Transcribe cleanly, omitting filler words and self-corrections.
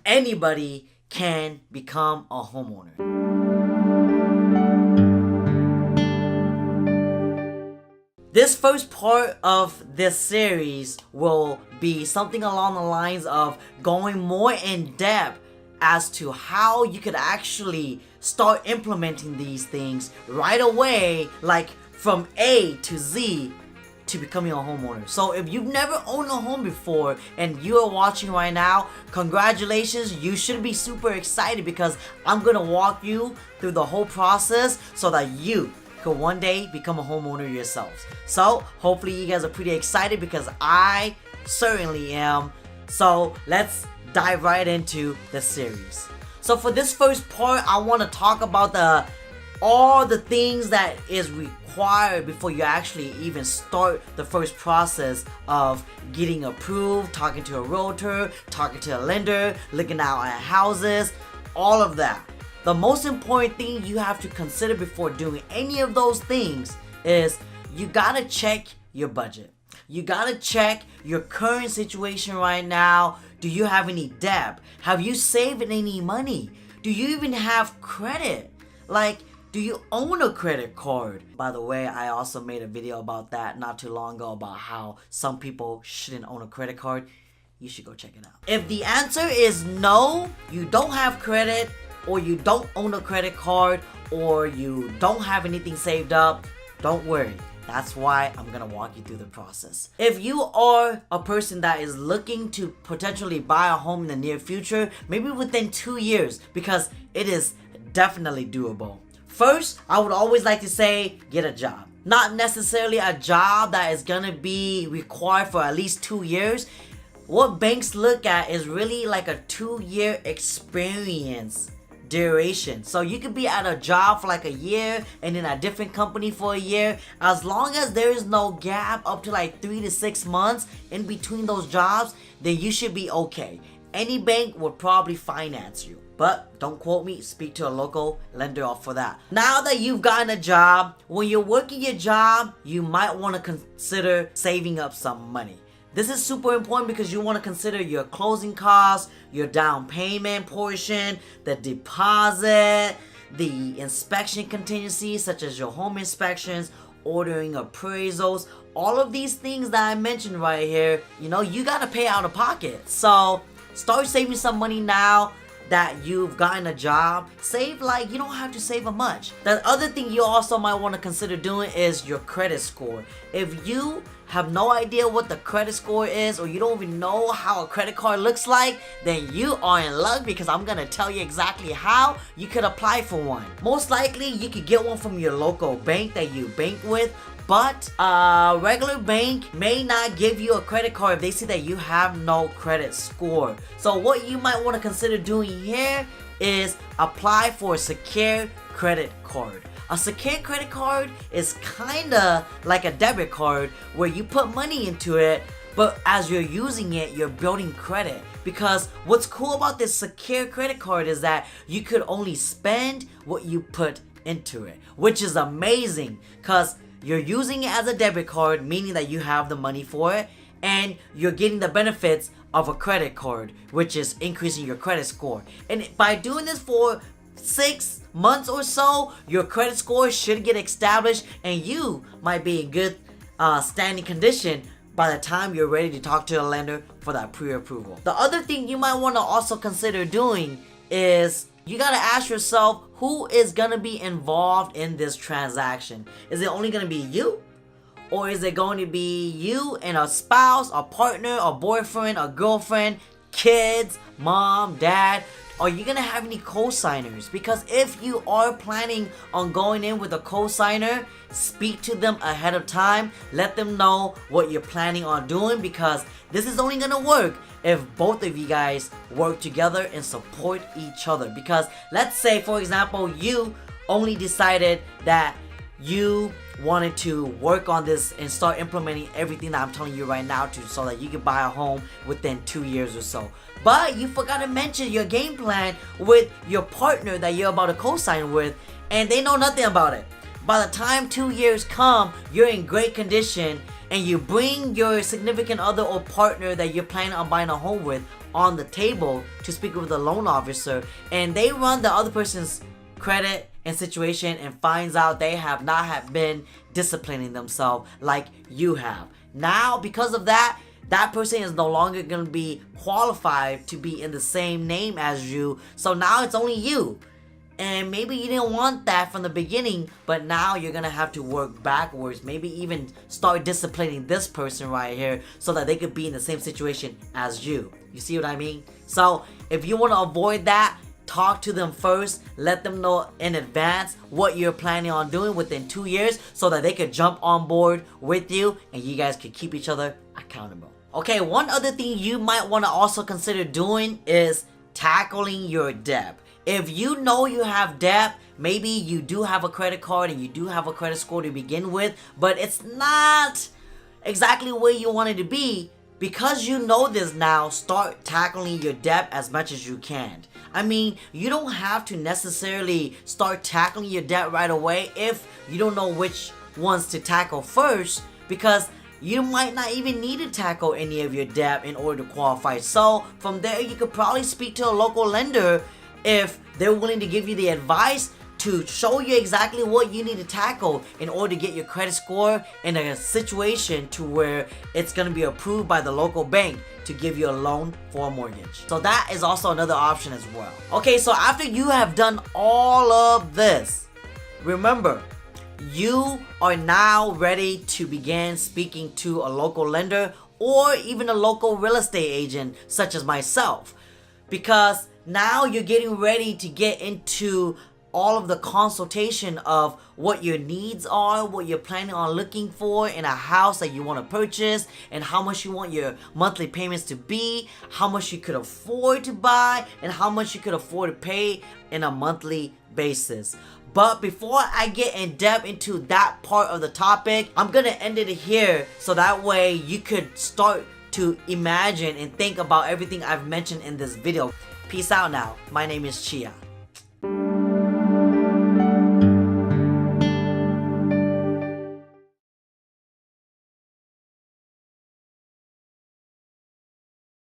anybody can become a homeowner. This first part of this series will be something along the lines of going more in depth as to how you could actually start implementing these things right away, like from A to Z, to becoming a homeowner. So if you've never owned a home before and you are watching right now, congratulations, you should be super excited because I'm gonna walk you through the whole process so that you could one day become a homeowner yourselves. So hopefully you guys are pretty excited because I certainly am. So let's dive right into the series. So for this first part, I want to talk about all the things that is required before you actually even start the first process of getting approved, talking to a realtor, talking to a lender, looking out at houses, all of that. The most important thing you have to consider before doing any of those things is you gotta check your budget. You gotta check your current situation right now. Do you have any debt? Have you saved any money? Do you even have credit? Like, do you own a credit card? By the way, I also made a video about that not too long ago about how some people shouldn't own a credit card. You should go check it out. If the answer is no, you don't have credit, or you don't own a credit card, or you don't have anything saved up, don't worry. That's why I'm gonna walk you through the process. If you are a person that is looking to potentially buy a home in the near future, maybe within 2 years, because it is definitely doable. First, I would always like to say, get a job. Not necessarily a job that is gonna be required for at least 2 years. What banks look at is really like a 2-year experience duration. So you could be at a job for like a year and in a different company for a year. As long as there is no gap up to like 3 to 6 months in between those jobs, then you should be okay. Any bank would probably finance you. But don't quote me, speak to a local lender for that. Now that you've gotten a job, when you're working your job, you might want to consider saving up some money. This is super important because you want to consider your closing costs, your down payment portion, the deposit, the inspection contingencies such as your home inspections, ordering appraisals, all of these things that I mentioned right here, you got to pay out of pocket. So start saving some money now that you've gotten a job. Save, like, you don't have to save much. The other thing you also might want to consider doing is your credit score. If you have no idea what the credit score is, or you don't even know how a credit card looks like, then you are in luck because I'm gonna tell you exactly how you could apply for one. Most likely you could get one from your local bank that you bank with, but a regular bank may not give you a credit card if they see that you have no credit score. So what you might want to consider doing here is apply for a secure credit card. A secure credit card is kinda like a debit card where you put money into it, but as you're using it, you're building credit. Because what's cool about this secure credit card is that you could only spend what you put into it, which is amazing because you're using it as a debit card, meaning that you have the money for it, and you're getting the benefits of a credit card, which is increasing your credit score. And by doing this for 6 months or so, your credit score should get established and you might be in good standing condition by the time you're ready to talk to a lender for that pre-approval. The other thing you might want to also consider doing is you gotta ask yourself, who is gonna be involved in this transaction? Is it only gonna be you? Or is it going to be you and a spouse, a partner, a boyfriend, a girlfriend, kids, mom, dad? Are you gonna have any co-signers? Because if you are planning on going in with a co-signer, speak to them ahead of time. Let them know what you're planning on doing, because this is only gonna work if both of you guys work together and support each other. Because let's say, for example, you only decided that you wanted to work on this and start implementing everything that I'm telling you right now so that you can buy a home within 2 years or so. But you forgot to mention your game plan with your partner that you're about to co-sign with, and they know nothing about it. By the time 2 years come, you're in great condition and you bring your significant other or partner that you're planning on buying a home with on the table to speak with the loan officer, and they run the other person's credit and situation and finds out they have not have been disciplining themselves like you have. Now, because of that, that person is no longer going to be qualified to be in the same name as you. So now it's only you. And maybe you didn't want that from the beginning, but now you're going to have to work backwards. Maybe even start disciplining this person right here so that they could be in the same situation as you. You see what I mean? So if you want to avoid that, talk to them first. Let them know in advance what you're planning on doing within 2 years so that they could jump on board with you and you guys could keep each other accountable. Okay, one other thing you might want to also consider doing is tackling your debt. If you know you have debt, maybe you do have a credit card and you do have a credit score to begin with, but it's not exactly where you want it to be. Because you know this now, start tackling your debt as much as you can. I mean, you don't have to necessarily start tackling your debt right away if you don't know which ones to tackle first, because you might not even need to tackle any of your debt in order to qualify. So from there, you could probably speak to a local lender if they're willing to give you the advice to show you exactly what you need to tackle in order to get your credit score in a situation to where it's going to be approved by the local bank to give you a loan for a mortgage. So that is also another option as well. Okay, so after you have done all of this, remember, you are now ready to begin speaking to a local lender or even a local real estate agent such as myself, because now you're getting ready to get into all of the consultation of what your needs are, what you're planning on looking for in a house that you want to purchase, and how much you want your monthly payments to be, how much you could afford to buy, and how much you could afford to pay in a monthly basis. But before I get in depth into that part of the topic, I'm gonna end it here so that way you could start to imagine and think about everything I've mentioned in this video. Peace out now. My name is Chia.